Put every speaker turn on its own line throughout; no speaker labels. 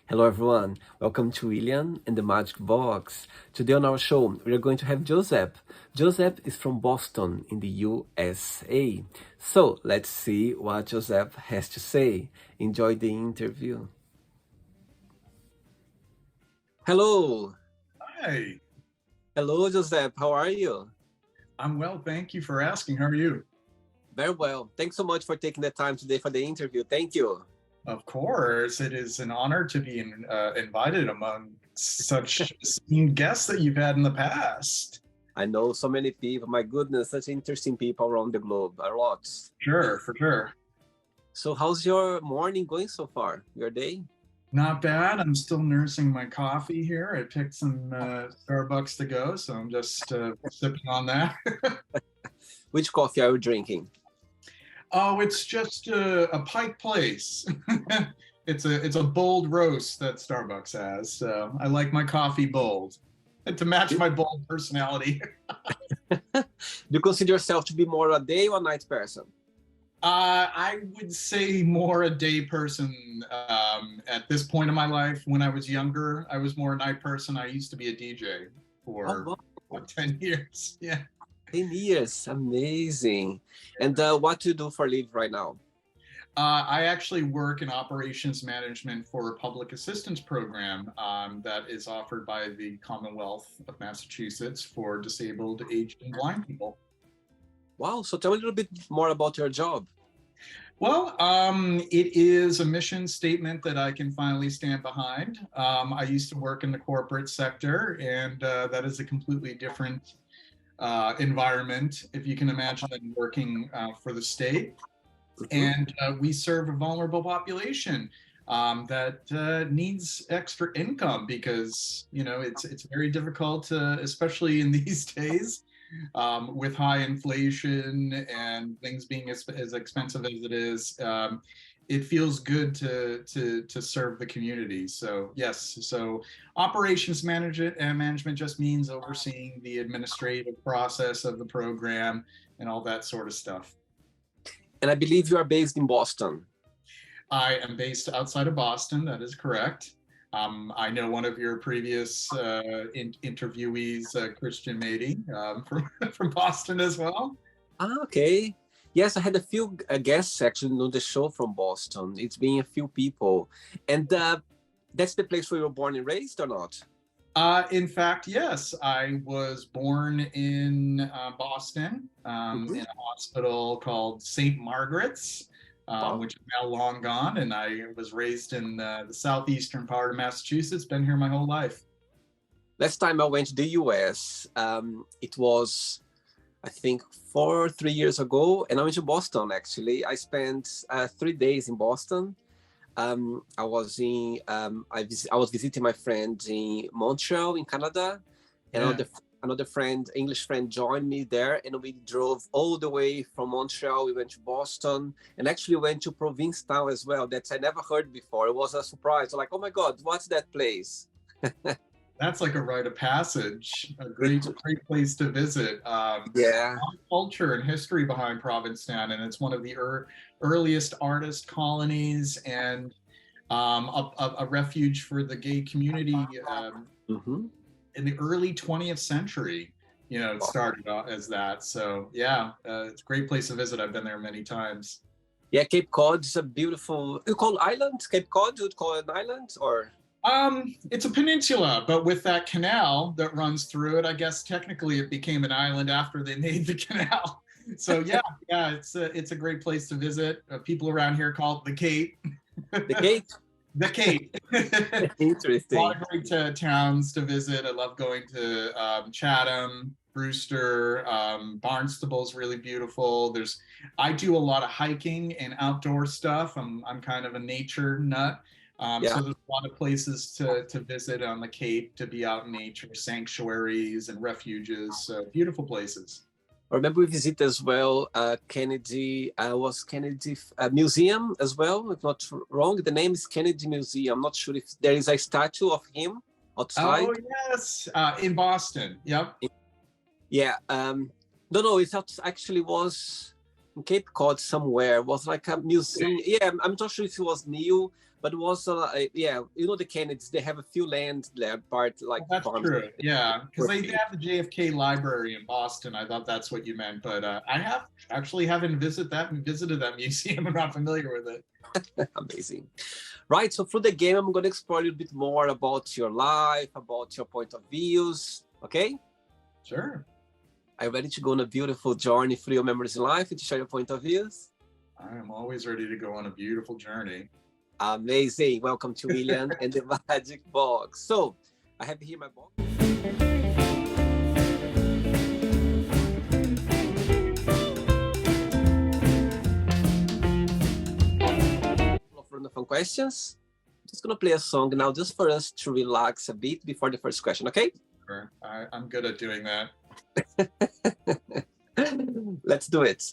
Hello, everyone. Welcome to William and the Magic Box. Today on our show, we are going to have Joseph. Joseph is from Boston in the USA. So let's see what Joseph has to say. Enjoy the interview. Hello.
Hi,
Hello, Joseph. How are you?
I'm well. Thank you for asking. How are you?
Very well. Thanks so much for taking the time today for the interview. Thank you.
Of course, it is an honor to be invited among such esteemed guests that you've had in the past.
I know so many people. My goodness, such interesting people around the globe. A lot.
Sure, for sure.
So how's your morning going so far? Your day?
Not bad. I'm still nursing my coffee here. I picked some Starbucks to go, so I'm just sipping on that.
Which coffee are you drinking?
Oh, it's just a Pike Place. It's a bold roast that Starbucks has. So I like my coffee bold to match my bold personality.
Do you consider yourself to be more a day or night person?
I would say more a day person at this point in my life. When I was younger, I was more a night person. I used to be a DJ
Oh,
for
wow.
10 years. Yeah.
10 years. Amazing. And what do you do for a living right now?
I actually work in operations management for a public assistance program that is offered by the Commonwealth of Massachusetts for disabled, aged, and blind people.
Wow. So tell me a little bit more about your job.
Well, it is a mission statement that I can finally stand behind. I used to work in the corporate sector, and that is a completely different environment, if you can imagine, than working for the state.
Mhm.
And we serve a vulnerable population that needs extra income because it's very difficult, especially in these days, with high inflation and things being as expensive as it is. It feels good to serve the community. So yes, so operations management just means overseeing the administrative process of the program and all that sort of stuff.
And I believe you are based in Boston.
I am based outside of Boston. That is correct. I know one of your previous interviewees, Christian Mady, from Boston as well.
Ah, okay. Yes, I had a few guests actually on the show from Boston. It's been a few people. And that's the place where you were born and raised or not?
In fact, yes, I was born in Boston
Mhm.
in a hospital called St. Margaret's,
Wow.
which is now long gone. And I was raised in the southeastern part of Massachusetts, been here my whole life.
Last time I went to the US, it was, I think, 3 years ago, and I went to Boston actually. I spent 3 days in Boston. I was I was visiting my friend in Montreal in Canada, and
Yeah.
another friend, English friend, joined me there, and we drove all the way from Montreal. We went to Boston, and actually went to Provincetown as well. That I never heard before. It was a surprise. Like, oh my God, what's that place?
That's like a rite of passage, a
It,
great place to visit.
yeah,
A lot of culture and history behind Provincetown, and it's one of the earliest artist colonies and a refuge for the gay community
hmm,
in the early 20th century. It started out as that. So yeah, it's a great place to visit. I've been there many times.
yeah. Cape Cod is a beautiful. You call island Cape Cod? You would call it an island or?
It's a peninsula, but with that canal that runs through it, I guess technically it became an island after they made the canal. So yeah, it's a great place to visit. People around here call it the Cape.
The Cape.
The Cape. A lot
Interesting.
of great towns to visit. I love going to Chatham, Brewster, Barnstable's really beautiful. I do a lot of hiking and outdoor stuff. I'm kind of a nature nut.
Yeah.
So there's a lot of places to visit on the Cape, to be out in nature, sanctuaries and refuges. So beautiful places.
I remember we visited as well Kennedy Museum as well, if not wrong. The name is Kennedy Museum. I'm not sure if there is a statue of him
Oh
outside.
yes, in Boston. Yep.
Yeah. No, it actually was in Cape Cod somewhere. It was like a museum. Yeah, I'm not sure if it was new, but it was yeah, you know, the Kennedys, they have a few land there, part like
That's
farms.
true. Yeah, because they have the JFK Library in Boston. I thought that's what you meant, but I haven't visited that museum. I'm not familiar with it.
Amazing. Right, so through the game, I'm going to explore a little bit more about your life, about your point of views. Okay?
Sure.
Are you ready to go on a beautiful journey through your memories in life and to share your point of views?
I am always ready to go on a beautiful journey.
Amazing. Welcome to William and the Magic Box. So, I have here my box. Fun questions. Just gonna play a song now, just for us to relax a bit before the first question. Okay?
Sure. I'm good at doing that.
Let's do it.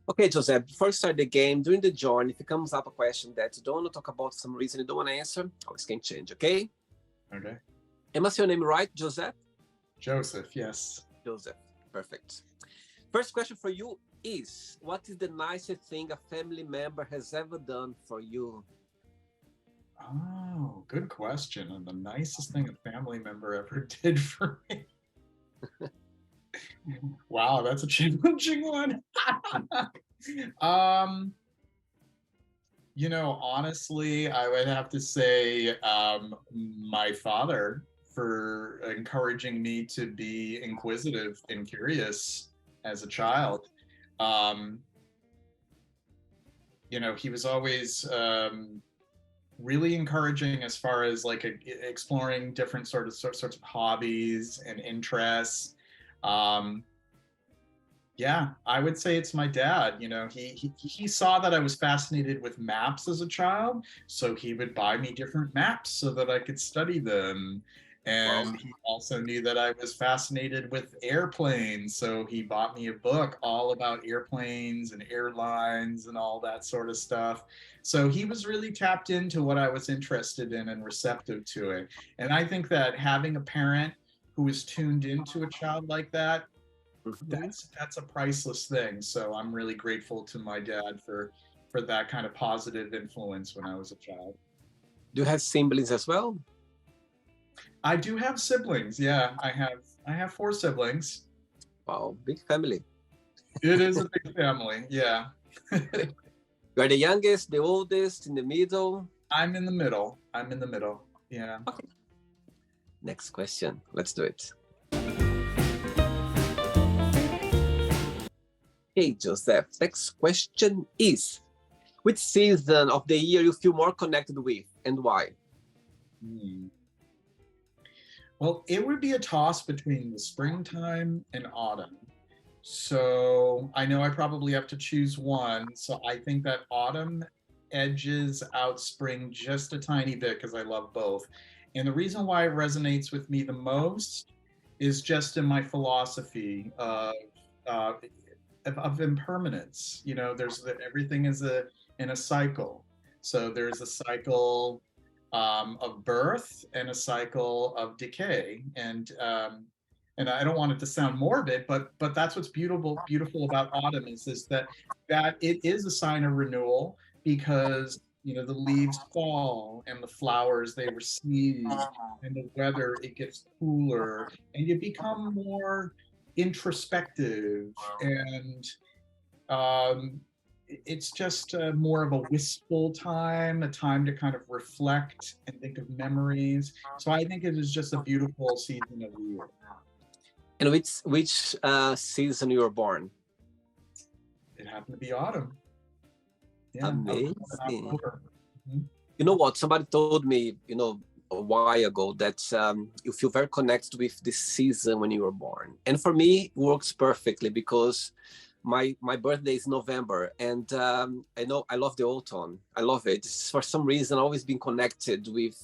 Okay, Joseph, before we start the game, during the journey, if it comes up a question that you don't want to talk about for some reason, you don't want to answer, always can change, okay?
Okay.
Am I saying your name right, Joseph?
Joseph, yes.
Joseph, perfect. First question for you is, what is the nicest thing a family member has ever done for you?
Oh, good question. And the nicest thing a family member ever did for me. Wow, that's a challenging one. You know, honestly, I would have to say my father, for encouraging me to be inquisitive and curious as a child. You know, he was always really encouraging as far as like exploring different sorts of hobbies and interests. Yeah, I would say it's my dad. You know, he saw that I was fascinated with maps as a child, so he would buy me different maps so that I could study them. And
Wow.
he also knew that I was fascinated with airplanes, so he bought me a book all about airplanes and airlines and all that sort of stuff. So he was really tapped into what I was interested in and receptive to it. And I think that having a parent who is tuned into a child like that, that's a priceless thing. So I'm really grateful to my dad for that kind of positive influence when I was a child.
Do you have siblings as well?
I do have siblings. Yeah, I have 4 siblings.
Wow, big family.
It is a big family. Yeah.
You are the youngest, the oldest, in the middle?
I'm in the middle. I'm in the middle. Yeah.
Okay. Next question. Let's do it. Hey, Joseph. Next question is, which season of the year you feel more connected with and why?
Well, it would be a toss between the springtime and autumn. So I know I probably have to choose one. So I think that autumn edges out spring just a tiny bit because I love both. And the reason why it resonates with me the most is just in my philosophy uh, of impermanence. You know, everything is in a cycle. So there's a cycle of birth and a cycle of decay, and I don't want it to sound morbid, but that's what's beautiful about autumn is that it is a sign of renewal, because you know the leaves fall and the flowers they recede, and the weather it gets cooler, and you become more introspective, and it's just more of a wistful time, a time to kind of reflect and think of memories. So I think it is just a beautiful season of the year.
And which season you were born?
It happened to be autumn. Yeah,
amazing.
Mm-hmm.
You know what? Somebody told me, you know, a while ago that you feel very connected with this season when you were born. And for me, it works perfectly because my birthday is November, and I know I love the autumn. I love it. For some reason, I've always been connected with.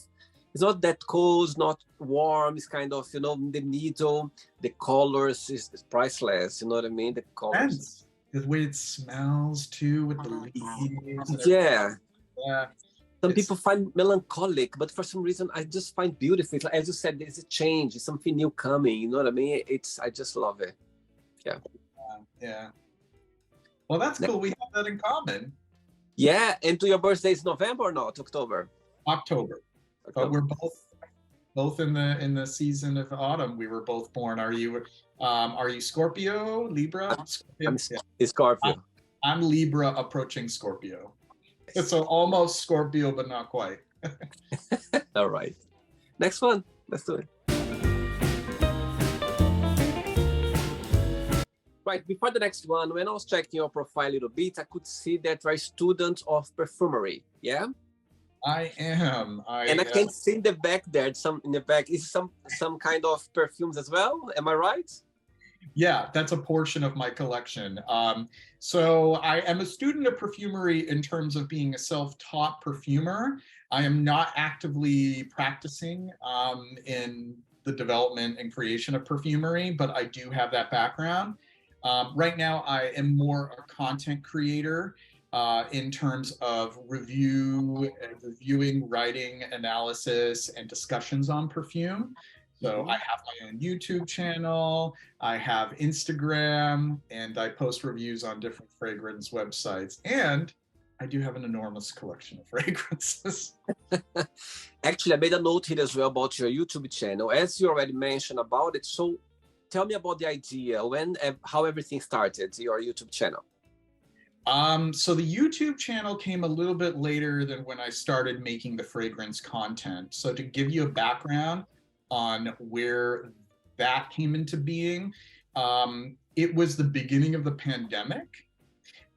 It's not that cold, not warm. It's kind of, you know, in the middle. The colors is priceless. You know what I mean? The colors.
And the way it smells too, with the leaves.
Yeah.
Yeah.
Some people find melancholic, but for some reason, I just find beautiful. It's like, as you said, there's a change, something new coming. You know what I mean? I just love it. Yeah.
Yeah. Well, that's cool. We have that in common.
Yeah, and to your birthday is November or not? October?
October. But we're both in the season of autumn. We were both born. Are you Scorpio, Libra? Scorpio?
I'm Scorpio.
I'm Libra approaching Scorpio. So almost Scorpio, but not quite.
All right. Next one. Let's do it. Right, before the next one, when I was checking your profile a little bit, I could see that you are a student of perfumery, yeah?
I am.
I can see in the back there, in the back, is some kind of perfumes as well, am I right?
Yeah, that's a portion of my collection. So I am a student of perfumery in terms of being a self-taught perfumer. I am not actively practicing in the development and creation of perfumery, but I do have that background. Right now, I am more a content creator in terms of reviewing, writing, analysis, and discussions on perfume. So I have my own YouTube channel, I have Instagram, and I post reviews on different fragrance websites. And I do have an enormous collection of fragrances.
Actually, I made a note here as well about your YouTube channel, as you already mentioned about it. So tell me about the idea, how everything started, your YouTube channel.
So the YouTube channel came a little bit later than when I started making the fragrance content. So to give you a background on where that came into being, it was the beginning of the pandemic.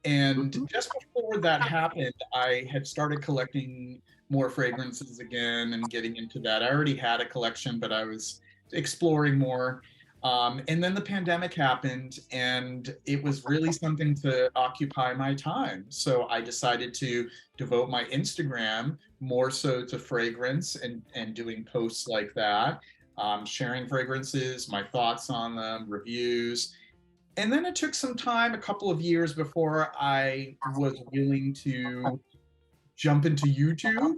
And just before that happened, I had started collecting more fragrances again and getting into that. I already had a collection, but I was exploring more. And then the pandemic happened, and it was really something to occupy my time. So I decided to devote my Instagram more so to fragrance and doing posts like that, sharing fragrances, my thoughts on them, reviews. And then it took some time, a couple of years, before I was willing to jump into YouTube.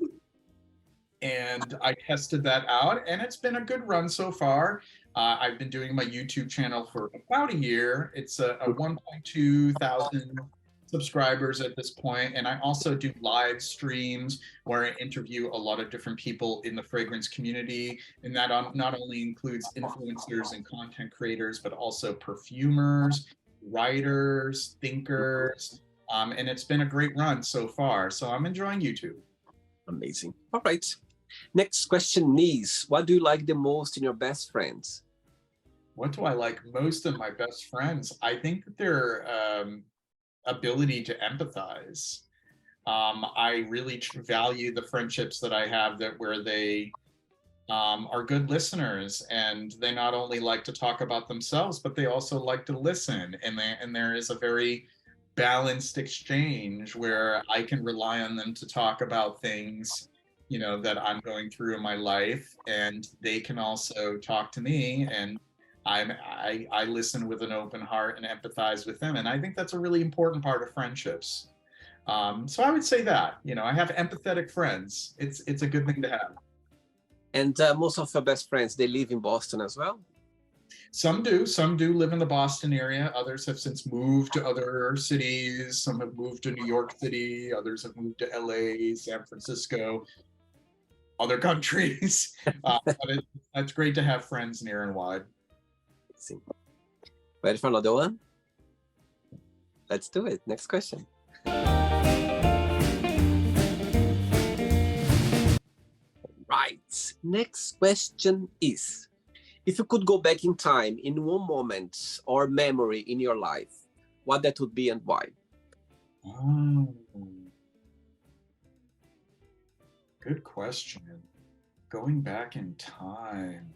And I tested that out, and it's been a good run so far. I've been doing my YouTube channel for about a year. It's a 1.2 thousand subscribers at this point, and I also do live streams where I interview a lot of different people in the fragrance community, and that not only includes influencers and content creators, but also perfumers, writers, thinkers, and it's been a great run so far. So I'm enjoying YouTube.
Amazing. All right. Next question is, what do you like the most in your best friends?
What do I like most in my best friends? I think that their ability to empathize. I really value the friendships that I have where they are good listeners, and they not only like to talk about themselves, but they also like to listen. And there is a very balanced exchange where I can rely on them to talk about things, you know, that I'm going through in my life, and they can also talk to me, and I listen with an open heart and empathize with them. And I think that's a really important part of friendships. So I would say that, you know, I have empathetic friends. It's a good thing to have.
And most of your best friends, they live in Boston as well?
Some do live in the Boston area. Others have since moved to other cities. Some have moved to New York City. Others have moved to LA, San Francisco, other countries. But it's great to have friends near and wide.
Ready for another one? Let's do it. Next question. Right. Next question is, if you could go back in time in one moment or memory in your life, what that would be and why?
Oh, good question. Going back in time.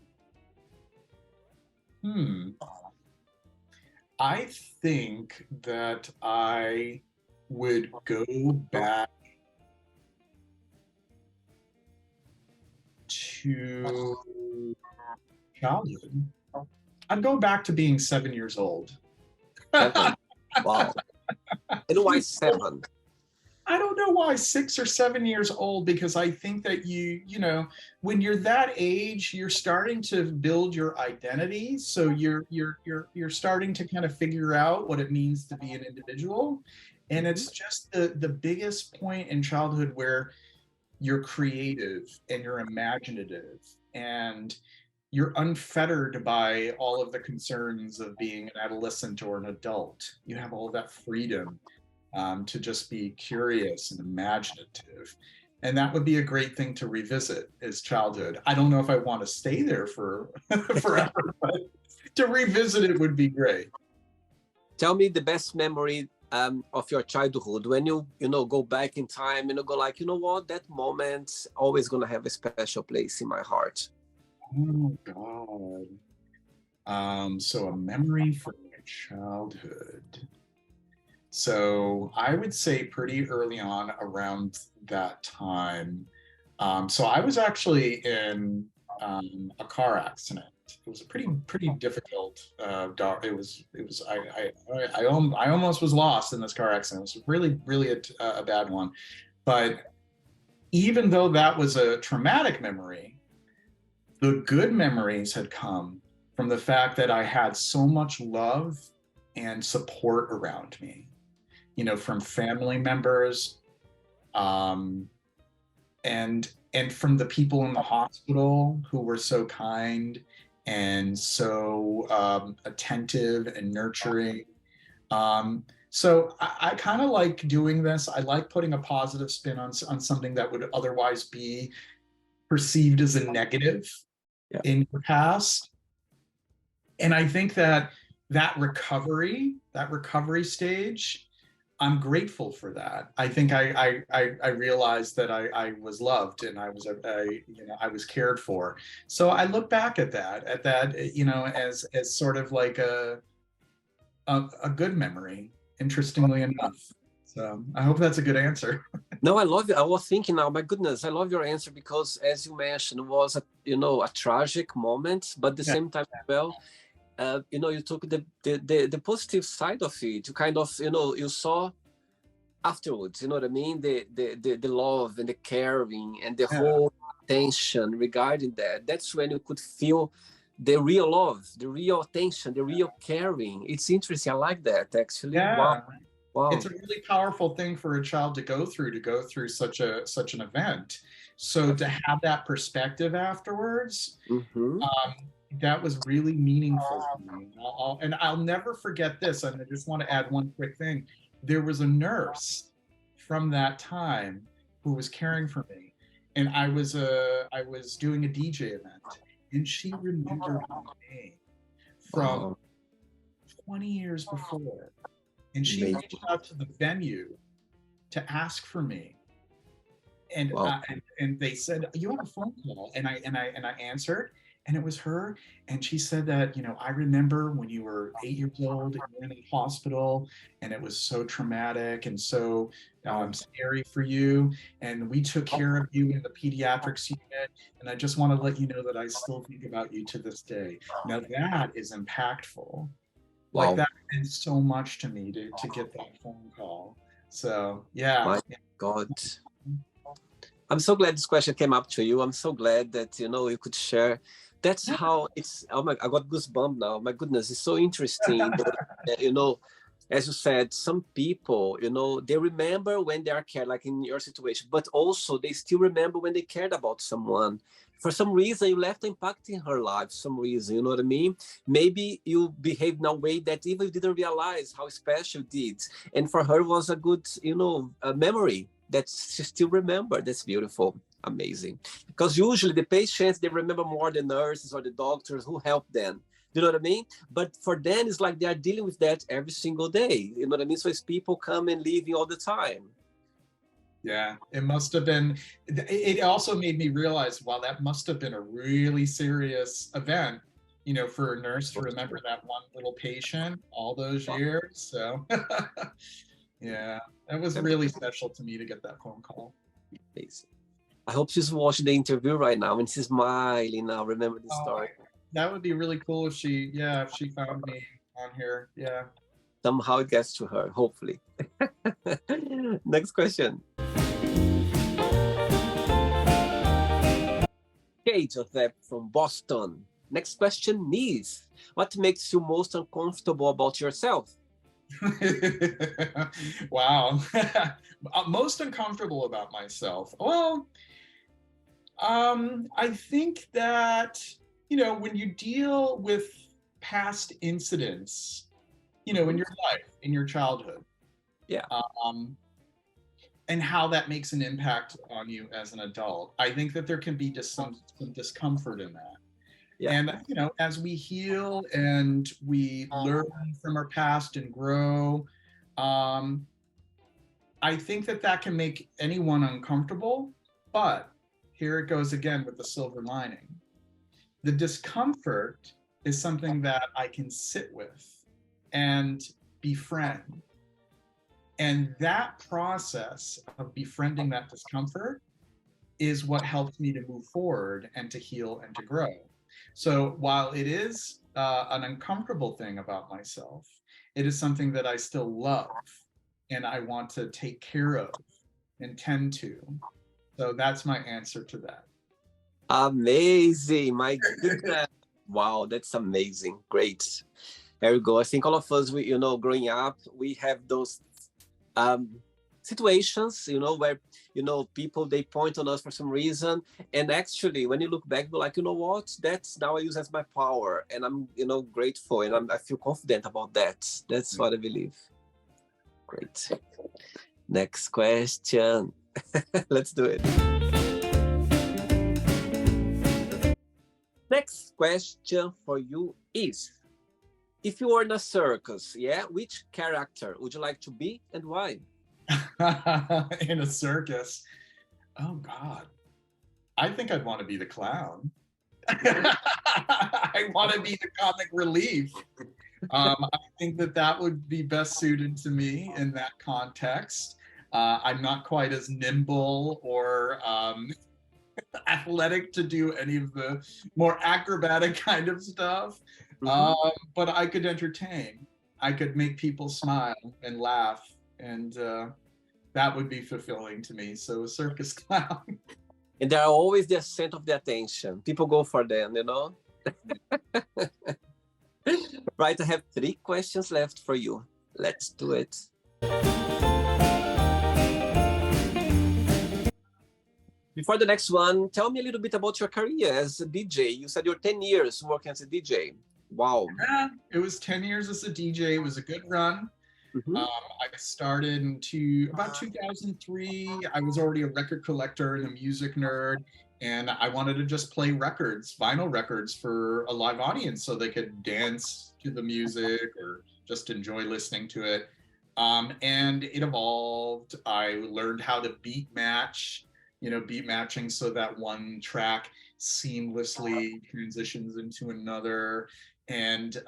I think that I would go back to childhood. I'd go back to being 7 years old.
7. Wow. And why 7?
I don't know why 6 or 7 years old, because I think that when you're that age, you're starting to build your identity. So you're starting to kind of figure out what it means to be an individual. And it's just the biggest point in childhood where you're creative and you're imaginative and you're unfettered by all of the concerns of being an adolescent or an adult. You have all of that freedom to just be curious and imaginative. And that would be a great thing to revisit is childhood. I don't know if I want to stay there for forever, but to revisit it would be great.
Tell me the best memory of your childhood when you go back in time and you go like, you know what, that moment's always gonna have a special place in my heart.
Oh God. So a memory from my childhood. So I would say pretty early on around that time. So I was actually in a car accident. It was a pretty difficult. It was. I almost was lost in this car accident. It was really a bad one. But even though that was a traumatic memory, the good memories had come from the fact that I had so much love and support around me, from family members, and from the people in the hospital who were so kind and so attentive and nurturing. So I kind of like doing this. I like putting a positive spin on something that would otherwise be perceived as a negative in your past. And I think that recovery stage, I'm grateful for that. I think I realized that I was loved and I was cared for. So I look back at that as sort of like a good memory, interestingly enough. So I hope that's a good answer.
No, I love it. I was thinking now, my goodness, I love your answer because, as you mentioned, it was a tragic moment, but at the same time, well, you took the positive side of it. You kind of, you saw afterwards, you know what I mean? The love and the caring and the whole attention regarding that. That's when you could feel the real love, the real attention, the real caring. It's interesting. I like that, actually.
Yeah.
Wow.
It's a really powerful thing for a child to go through such an event. So to have that perspective afterwards, that was really meaningful to me. I'll never forget this. And I just want to add one quick thing. There was a nurse from that time who was caring for me, and I was doing a DJ event, and she remembered my name from 20 years before. And she reached out to the venue to ask for me, and they said, "You have a phone call," and I answered, and it was her, and she said that I remember when you were 8 years old and you were in the hospital, and it was so traumatic and so scary for you, and we took care of you in the pediatrics unit, and I just want to let you know that I still think about you to this day. Now that is impactful. Like that meant so much to me to get that phone call. So yeah.
My God. I'm so glad this question came up to you. I'm so glad that you could share. That's how it's. Oh my! I got goosebumps now. My goodness, it's so interesting. As you said, some people, they remember when they are cared, like in your situation, but also they still remember when they cared about someone. For some reason, you left an impact in her life, some reason, you know what I mean? Maybe you behaved in a way that even you didn't realize how special you did. And for her, it was a good, a memory that she still remembered. That's beautiful. Amazing. Because usually the patients, they remember more the nurses or the doctors who helped them. You know what I mean? But for them, it's like they are dealing with that every single day. You know what I mean? So it's people come and leaving all the time.
Yeah, it must have been. It also made me realize, wow, that must have been a really serious event, for a nurse to remember that one little patient all those years. So, yeah, that was really special to me to get that phone call.
I hope she's watching the interview right now and she's smiling now. Remember the story.
That would be really cool if she found me on here. Yeah.
Somehow it gets to her, hopefully. Next question. Okay, Joseph from Boston. Next question is, what makes you most uncomfortable about yourself?
Wow. Most uncomfortable about myself. Well, I think that, when you deal with past incidents, in your life, in your childhood,
Yeah.
um, and how that makes an impact on you as an adult, I think that there can be just some discomfort in that.
Yeah.
And, as we heal and we learn from our past and grow, um, I think that that can make anyone uncomfortable, but here it goes again with the silver lining. The discomfort is something that I can sit with and befriend. And that process of befriending that discomfort is what helps me to move forward and to heal and to grow. So while it is an uncomfortable thing about myself, it is something that I still love and I want to take care of and tend to. So that's my answer to that.
Amazing. My goodness. Wow, that's amazing. Great. There we go. I think all of us, growing up, we have those um, situations, where, people, they point on us for some reason. And actually, when you look back, you're like, you know what? That's now I use as my power. And I'm, grateful. And I feel confident about that. That's what I believe. Great. Next question. Let's do it. Next question for you is, if you were in a circus, which character would you like to be and why?
In a circus. Oh God. I think I'd want to be the clown. I want to be the comic relief. I think that that would be best suited to me in that context. I'm not quite as nimble or athletic to do any of the more acrobatic kind of stuff, but I could entertain. I could make people smile and laugh, and that would be fulfilling to me. So a circus clown.
And they're always the center of the attention. People go for them, Right, I have 3 questions left for you. Let's do it. Before the next one, tell me a little bit about your career as a DJ. You said you're 10 years working as a DJ. Wow.
Yeah, it was 10 years as a DJ. It was a good run. I started about 2003. I was already a record collector and a music nerd, and I wanted to just play records, vinyl records, for a live audience so they could dance to the music or just enjoy listening to it. And it evolved. I learned how to beat matching so that one track seamlessly transitions into another. And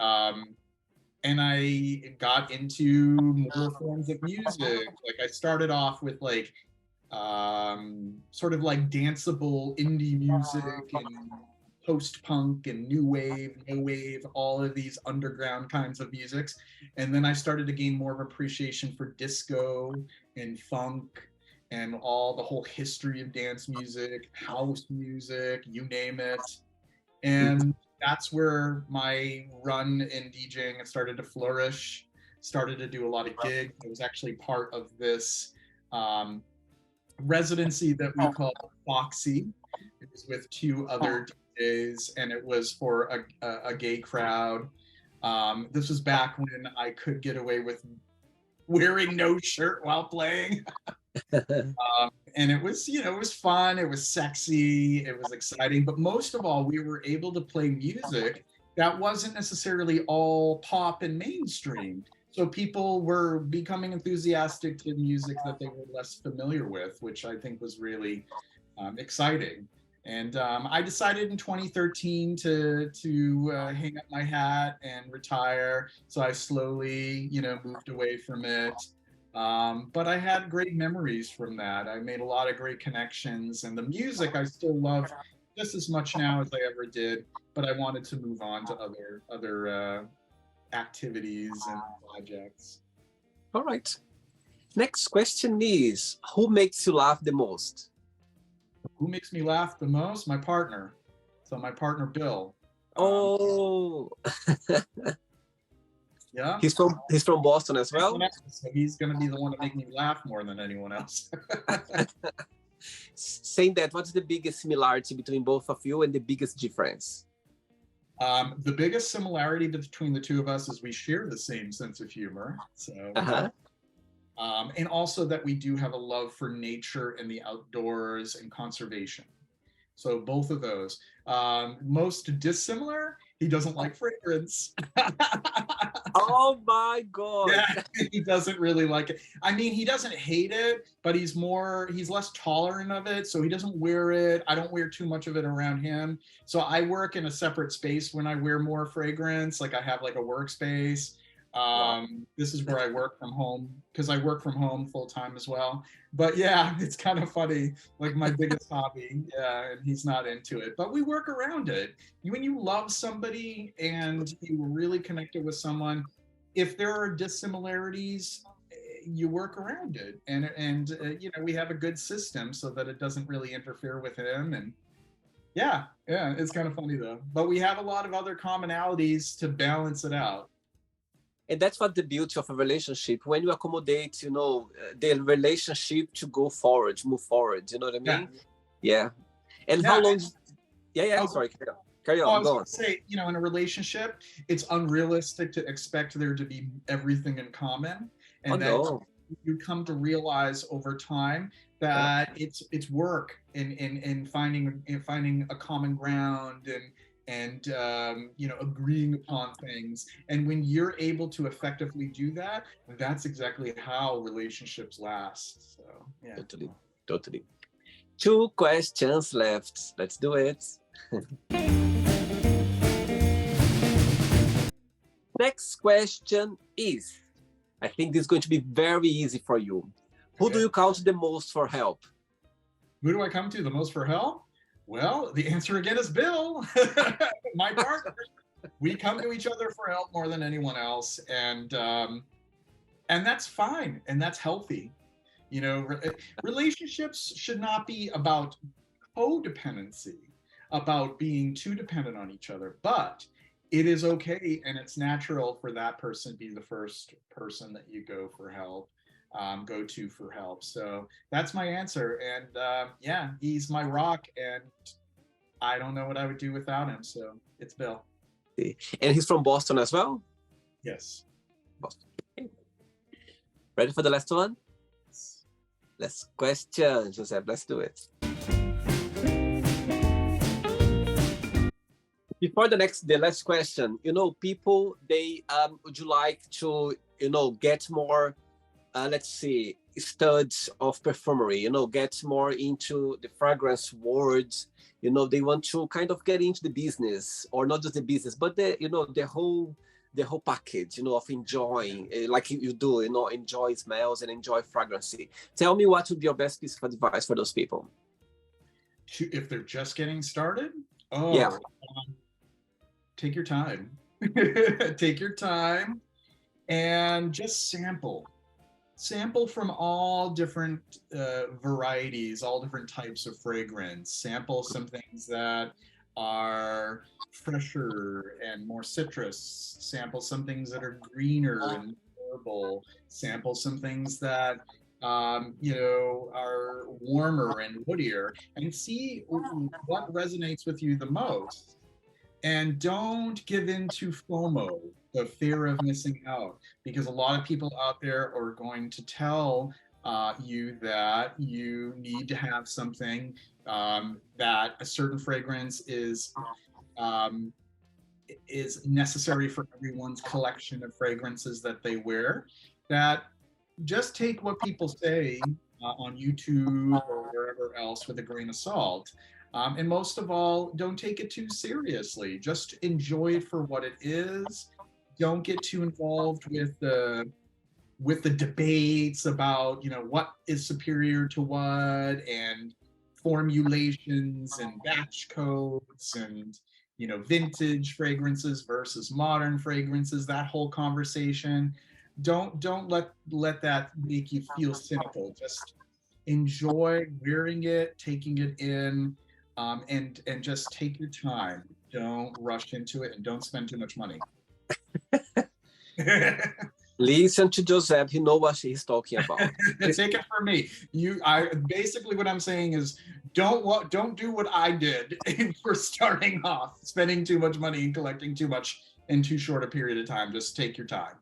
I got into more forms of music. Like I started off with sort of like danceable indie music and post-punk and new wave, no wave, all of these underground kinds of musics. And then I started to gain more of appreciation for disco and funk and all the whole history of dance music, house music, you name it. And that's where my run in DJing started to flourish, started to do a lot of gigs. I was actually part of this residency that we call Foxy. It was with 2 other DJs, and it was for a gay crowd. This was back when I could get away with wearing no shirt while playing. And it was, it was fun, it was sexy, it was exciting, but most of all, we were able to play music that wasn't necessarily all pop and mainstream. So people were becoming enthusiastic to music that they were less familiar with, which I think was really exciting. And I decided in 2013 to hang up my hat and retire. So I slowly, moved away from it. But I had great memories from that. I made a lot of great connections, and the music I still love just as much now as I ever did. But I wanted to move on to other activities and projects.
All right. Next question is, who makes you laugh the most?
Who makes me laugh the most? My partner. So my partner, Bill.
Oh,
Yeah.
he's from Boston as well.
So he's going to be the one to make me laugh more than anyone else.
Saying that, what's the biggest similarity between both of you and the biggest difference?
The biggest similarity between the two of us is we share the same sense of humor. So, and also that we do have a love for nature and the outdoors and conservation. So both of those. Most dissimilar, he doesn't like fragrance.
Oh my God.
Yeah, he doesn't really like it. I mean, he doesn't hate it, but he's less tolerant of it. So he doesn't wear it. I don't wear too much of it around him. So I work in a separate space when I wear more fragrance. Like I have like a workspace.
Wow.
This is where I work from home because I work from home full time as well. But yeah, it's kind of funny, like my biggest hobby. Yeah, and he's not into it, but we work around it. When you love somebody and you really connected with someone, if there are dissimilarities, you work around it, and you know, we have a good system so that it doesn't really interfere with him. And yeah, it's kind of funny though. But we have a lot of other commonalities to balance it out.
And that's what the beauty of a relationship, when you accommodate, you know, the relationship to go forward, move forward, you know what I mean? Yeah. And how long? Yeah. Sorry, carry on.
I was going to say, you know, in a relationship, it's unrealistic to expect there to be everything in common, and you come to realize over time that it's work in finding a common ground and you know, agreeing upon things. And when you're able to effectively do that, that's exactly how relationships last. So yeah,
totally. 2 questions left. Let's do it. Next question is, I think this is going to be very easy for you. Who do you count the most for help?
Who do I come to the most for help? Well, the answer again is Bill, my partner. We come to each other for help more than anyone else, and that's fine, and that's healthy. You know, relationships should not be about codependency, about being too dependent on each other, but it is okay and it's natural for that person to be the first person that you go for help. Go to for help. So that's my answer. And yeah, he's my rock, and I don't know what I would do without him. So it's Bill.
And he's from Boston as well?
Yes.
Boston. Ready for the last one? Last question, Joseph. Let's do it. Before the last question, you know, people, they would you like to, you know, get more let's see, studs of perfumery, you know, get more into the fragrance world, you know, they want to kind of get into the business, or not just the business, but the, you know, the whole package, you know, of enjoying, like you do, you know, enjoy smells and enjoy fragrance. Tell me what would be your best piece of advice for those people?
If they're just getting started? Take your time. Take your time and just sample from all different varieties, all different types of fragrance. Sample some things that are fresher and more citrus. Sample some things that are greener and herbal. Sample some things that you know, are warmer and woodier, and see what resonates with you the most. And don't give in to FOMO, the fear of missing out, because a lot of people out there are going to tell you that you need to have something, that a certain fragrance is necessary for everyone's collection of fragrances that they wear. That just take what people say on YouTube or wherever else with a grain of salt. And most of all, don't take it too seriously. Just enjoy it for what it is. Don't get too involved with the debates about, you know, what is superior to what, and formulations and batch codes, and, you know, vintage fragrances versus modern fragrances. That whole conversation. Don't let that make you feel cynical. Just enjoy wearing it, taking it in. and just take your time. Don't rush into it, and don't spend too much money.
Listen to Joseph, he knows what he's talking about.
Take it from me. Basically what I'm saying is don't do what I did for starting off, spending too much money and collecting too much in too short a period of time. Just take your time.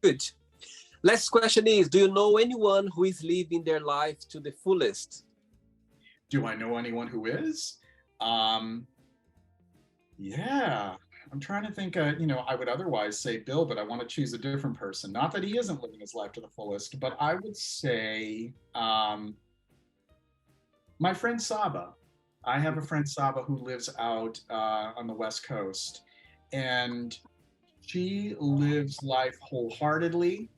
Good. Last question is, do you know anyone who is living their life to the fullest?
Do I know anyone who is? Yeah. I'm trying to think, I would otherwise say Bill, but I want to choose a different person. Not that he isn't living his life to the fullest, but I would say my friend Saba. I have a friend Saba who lives out on the West Coast, and she lives life wholeheartedly.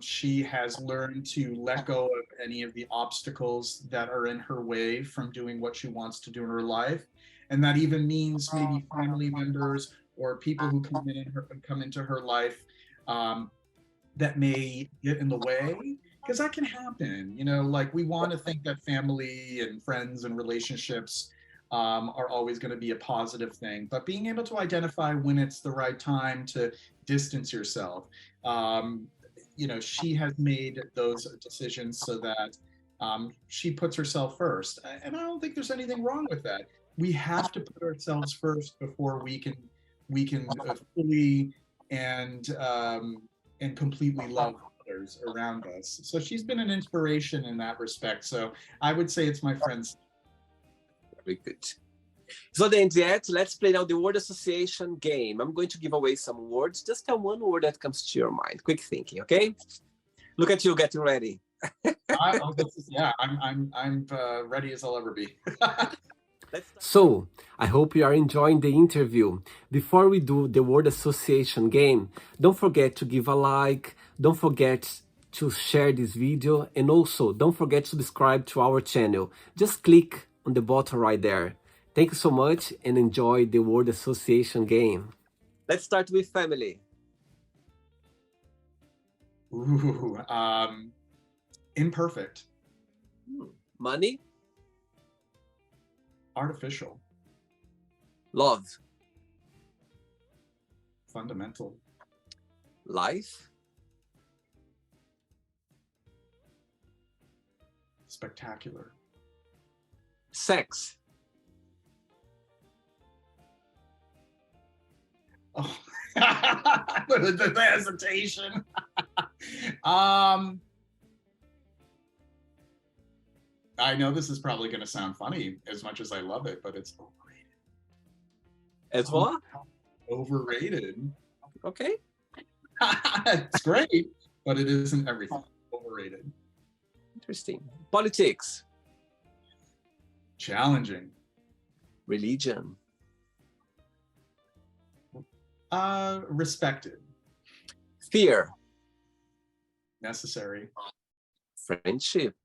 She has learned to let go of any of the obstacles that are in her way from doing what she wants to do in her life. And that even means maybe family members or people who come into her life that may get in the way, because that can happen. Like we want to think that family and friends and relationships are always going to be a positive thing, but being able to identify when it's the right time to distance yourself. She has made those decisions so that she puts herself first, and I don't think there's anything wrong with that. We have to put ourselves first before we can fully and completely love others around us. So she's been an inspiration in that respect. So I would say it's my friends.
Very good. So then, yet, let's play now the word association game. I'm going to give away some words. Just tell one word that comes to your mind. Quick thinking, okay? Look at you getting ready.
I'm ready as I'll ever be.
So, I hope you are enjoying the interview. Before we do the word association game, don't forget to give a like, don't forget to share this video, and also don't forget to subscribe to our channel. Just click on the button right there. Thank you so much and enjoy the word association game. Let's start with family.
Ooh, imperfect.
Money.
Artificial.
Love.
Fundamental.
Life.
Spectacular.
Sex.
Oh, the hesitation. I know this is probably going to sound funny as much as I love it, but it's overrated.
As what?
Overrated.
Okay.
It's great, but it isn't everything. Overrated.
Interesting. Politics.
Challenging.
Religion.
Respected.
Fear.
Necessary.
Friendship.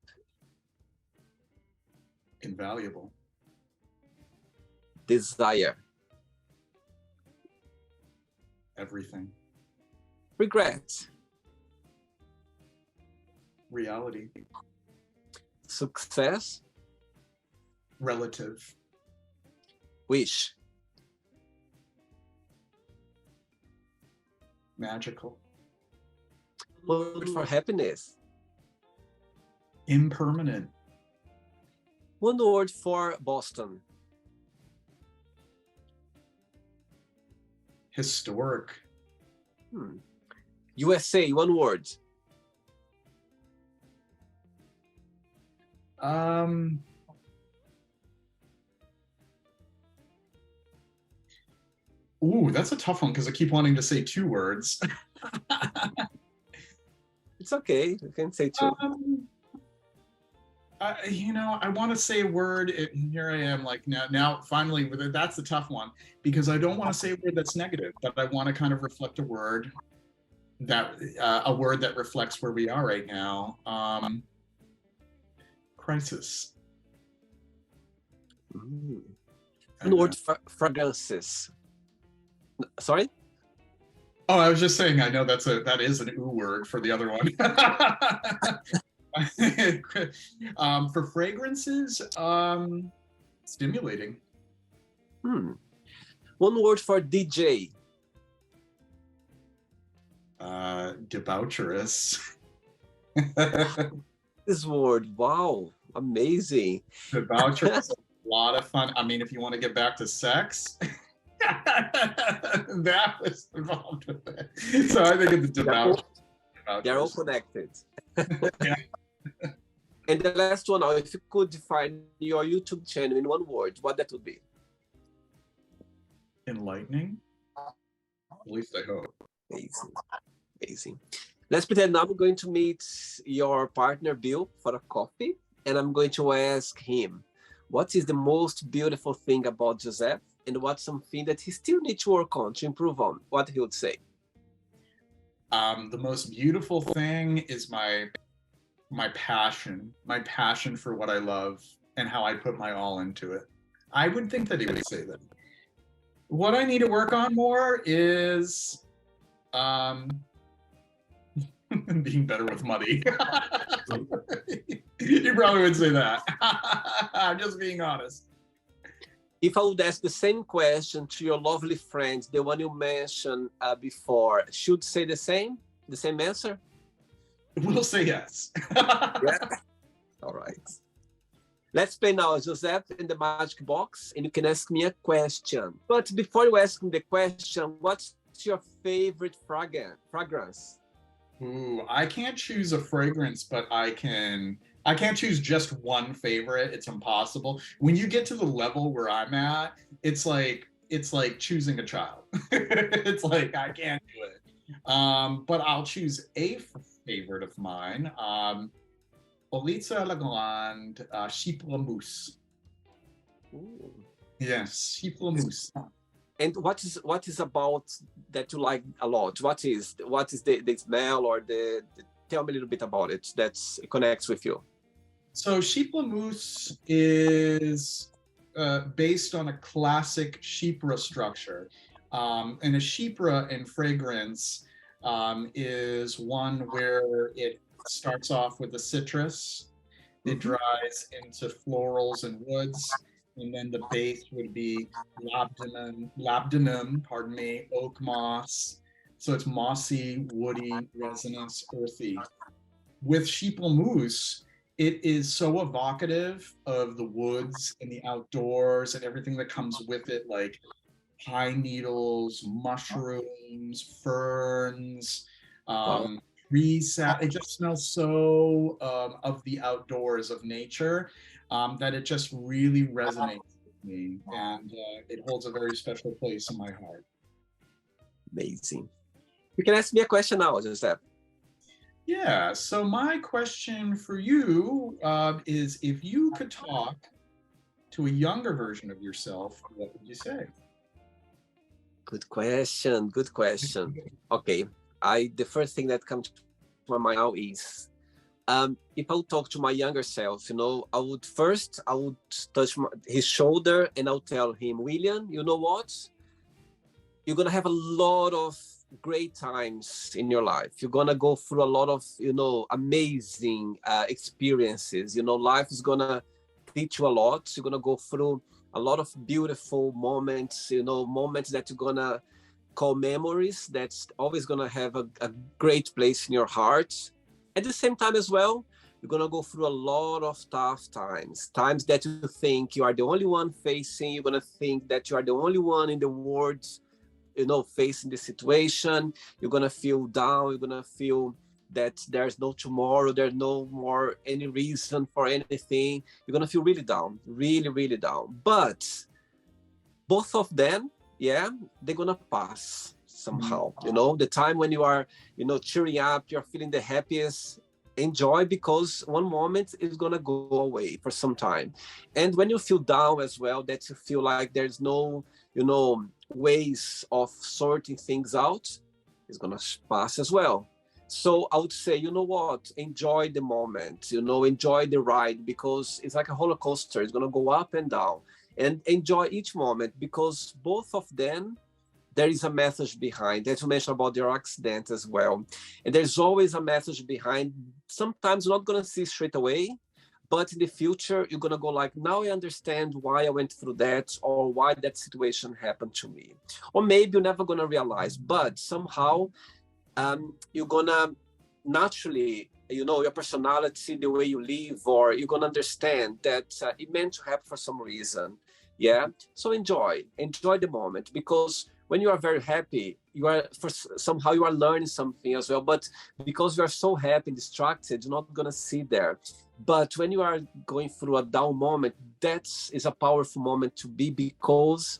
Invaluable.
Desire.
Everything.
Regret.
Reality.
Success.
Relative.
Wish.
Magical.
Word for happiness.
Impermanent.
One word for Boston.
Historic.
USA, one word.
Ooh, that's a tough one because I keep wanting to say two words.
It's okay. You can say two.
I want to say a word. Here I am, like now finally, that's the tough one because I don't want to say a word that's negative, but I want to kind of reflect a word that reflects where we are right now. Crisis.
One word for fragrances. Sorry?
Oh, I was just saying, I know that is an ooh word for the other one. For fragrances, stimulating.
One word for DJ.
Debaucherous.
This word, wow, amazing.
Debaucherous, a lot of fun. I mean, if you want to get back to sex, that was involved with it. So I think it's debaucherous.
They're all connected.
Yeah.
And the last one, if you could define your YouTube channel in one word, what that would be?
Enlightening. At least I hope.
Amazing. Amazing. Let's pretend now I'm going to meet your partner, Bill, for a coffee, and I'm going to ask him, what is the most beautiful thing about Joseph, and what's something that he still needs to work on, to improve on? What he would say?
The most beautiful thing is my passion for what I love and how I put my all into it. I would think that he would say that. What I need to work on more is being better with money. You probably would say that. I'm just being honest.
If I would ask the same question to your lovely friends, the one you mentioned before, should say the same answer?
We'll say yes.
Yeah. All right. Let's play now, Joseph, in the magic box, and you can ask me a question. But before you ask me the question, what's your favorite fragrance?
Ooh, I can't choose a fragrance, but I can't choose just one favorite. It's impossible. When you get to the level where I'm at, it's like choosing a child. It's like I can't do it. But I'll choose a favorite of mine. Olitza Legrand, Chypre Mousse.
Ooh.
Yes, Chypre Mousse.
And what is about that you like a lot? What is the smell or the tell me a little bit about it that connects with you?
So Chypre Mousse is based on a classic Chypre structure. And a Chypre in fragrance is one where it starts off with a citrus, it dries into florals and woods, and then the base would be labdanum, oak moss. So it's mossy, woody, resinous, earthy. With Chypre Mousse, it is so evocative of the woods and the outdoors and everything that comes with it, like pine needles, mushrooms, ferns, tree sap. It just smells so of the outdoors, of nature, that it just really resonates with me, and it holds a very special place in my heart.
Amazing. You can ask me a question now, Joseph.
Yeah, so my question for you is, if you could talk to a younger version of yourself, what would you say?
Good question. Good question. Okay. The first thing that comes to my mind now is, if I would talk to my younger self, I would touch his shoulder and I'll tell him, William, you know what? You're going to have a lot of great times in your life. You're going to go through a lot of, amazing experiences. Life is going to teach you a lot. You're going to go through a lot of beautiful moments, moments that you're going to call memories. That's always going to have a great place in your heart. At the same time as well, you're going to go through a lot of tough times that you think you are the only one facing. You're going to think that you are the only one in the world, facing the situation. You're going to feel down. You're going to feel that there's no tomorrow. There's no more any reason for anything. You're going to feel really down, really, really down. But both of them, yeah, they're going to pass somehow. The time when you are, cheering up, you're feeling the happiest, enjoy, because one moment is going to go away for some time. And when you feel down as well, that you feel like there's no, ways of sorting things out, it's going to pass as well. So I would say, you know what, enjoy the moment, enjoy the ride, because it's like a roller coaster. It's going to go up and down, and enjoy each moment, because both of them, there is a message behind. As you mentioned about your accident as well. And there's always a message behind. Sometimes you're not going to see straight away, but in the future, you're going to go like, now I understand why I went through that, or why that situation happened to me. Or maybe you're never going to realize, but somehow you're going to naturally, your personality, the way you live, or you're going to understand that it meant to happen for some reason. Yeah. So enjoy the moment, because when you are very happy, somehow you are learning something as well. But because you are so happy and distracted, you're not going to see there. But when you are going through a down moment, that is a powerful moment to be, because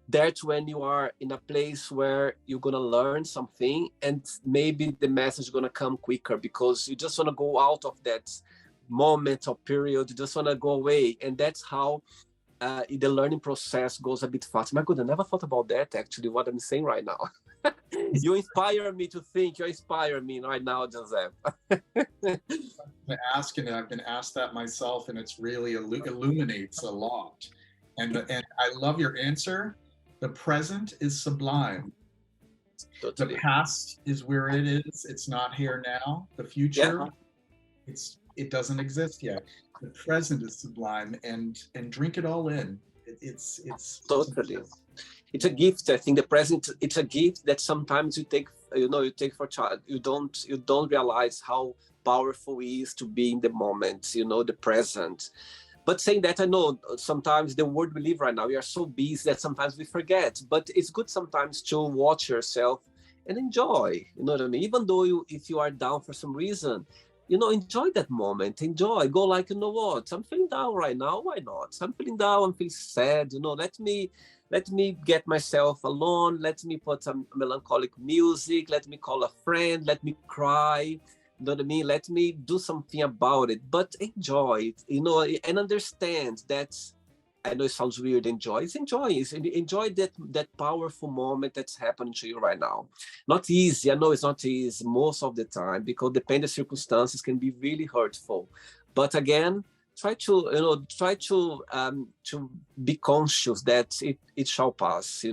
that's when you are in a place where you're going to learn something, and maybe the message is going to come quicker, because you just want to go out of that moment or period. You just want to go away. And that's how the learning process goes a bit faster. My God, I never thought about that, actually, what I'm saying right now. You inspire me to think. You inspire me right now, Joseph.
I've been asked that myself, and it's really illuminates a lot. And I love your answer. The present is sublime. Totally. The past is where it is. It's not here now. The future, it doesn't exist yet. The present is sublime, and drink it all in. It's
totally. It's a gift. I think the present, it's a gift that sometimes you take for child. You don't realize how powerful it is to be in the moment, the present. But saying that, I know sometimes the world we live right now, we are so busy that sometimes we forget. But it's good sometimes to watch yourself and enjoy, you know what I mean? Even though if you are down for some reason, enjoy that moment. Enjoy. Go like, you know what? I'm feeling down right now. Why not? I'm feeling down. I'm feeling sad. Let me get myself alone. Let me put some melancholic music. Let me call a friend. Let me cry. You know what I mean? Let me do something about it. But enjoy it, and understand that. I know it sounds weird. Enjoy that powerful moment that's happening to you right now. Not easy. I know it's not easy most of the time, because depending circumstances can be really hurtful. But again, try to be conscious that it shall pass.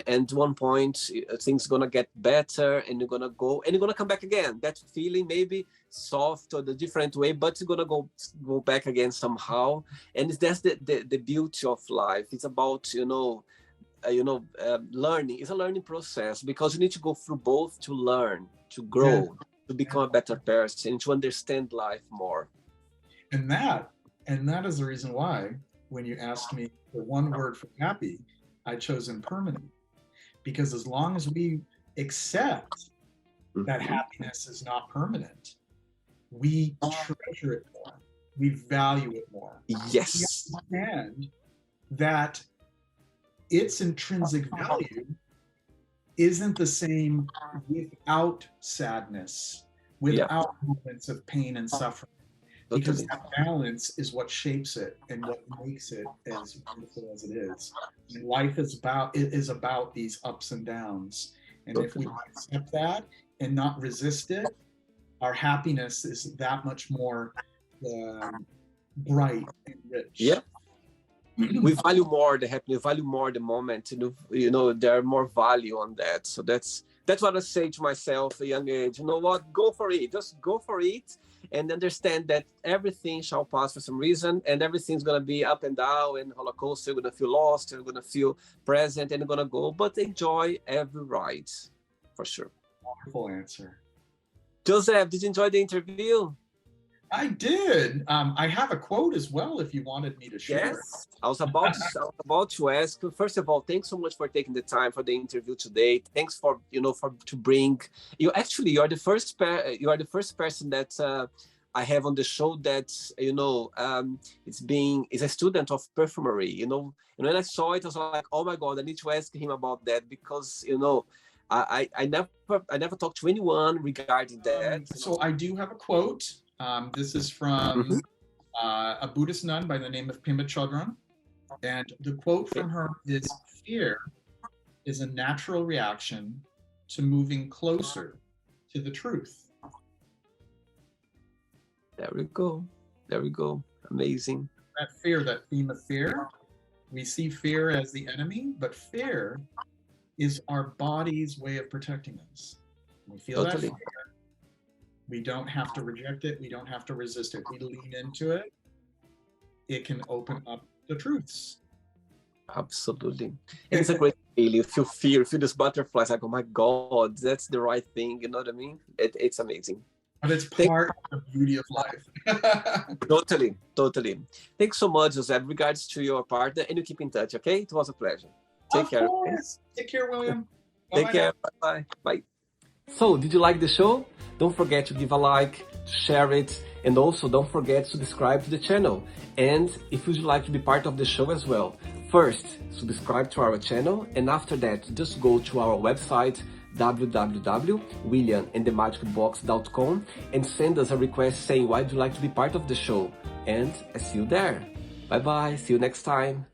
And one point things gonna get better, and you're gonna go and you're gonna come back again. That feeling maybe soft or the different way, but you're gonna go back again somehow. And that's the beauty of life. It's about learning. It's a learning process, because you need to go through both to learn, to grow, to become a better person, to understand life more.
And that is the reason why, when you asked me the one word for happy, I chose impermanent. Because as long as we accept that happiness is not permanent, we treasure it more. We value it more.
Yes.
We understand that its intrinsic value isn't the same without sadness, without moments of pain and suffering. Because that balance is what shapes it and what makes it as beautiful as it is. And life is about these ups and downs. And if we accept that and not resist it, our happiness is that much more bright and rich.
Yeah. We value more the happiness, value more the moment. There are more value on that. So that's what I say to myself at a young age. You know what? Go for it. Just go for it. And understand that everything shall pass for some reason, and everything's going to be up and down and roller coaster. You're going to feel lost, you're going to feel present, and you're going to go. But enjoy every ride, for sure.
Wonderful answer.
Joseph, did you enjoy the interview?
I did. I have a quote as well, if you wanted me to share.
Yes, I was about to ask. First of all, thanks so much for taking the time for the interview today. Thanks for to bring you. Actually, you are the first person that I have on the show that is a student of perfumery. And when I saw it, I was like, oh my God, I need to ask him about that, because I never talked to anyone regarding that.
So I do have a quote. This is from a Buddhist nun by the name of Pema Chodron. And the quote from her is, "Fear is a natural reaction to moving closer to the truth."
There we go. Amazing.
That theme of fear, we see fear as the enemy, but fear is our body's way of protecting us. We feel that
Totally.
fear. We don't have to reject it. We don't have to resist it. We lean into it. It can open up the truths.
Absolutely. And it's a great feeling. You feel fear, you feel this butterflies, like, oh my God, that's the right thing. You know what I mean? It's amazing.
But it's part of the beauty of life.
Totally, totally. Thanks so much, Joseph. Regards to your partner, and you keep in touch, okay? It was a pleasure. Take care.
Course. Take care, William.
Take care. Bye-bye. Bye. So, did you like the show? Don't forget to give a like, to share it, and also don't forget to subscribe to the channel. And if you'd like to be part of the show as well, first, subscribe to our channel, and after that, just go to our website, www.williamandthemagicbox.com, and send us a request saying why would you like to be part of the show. And I see you there. Bye bye, see you next time.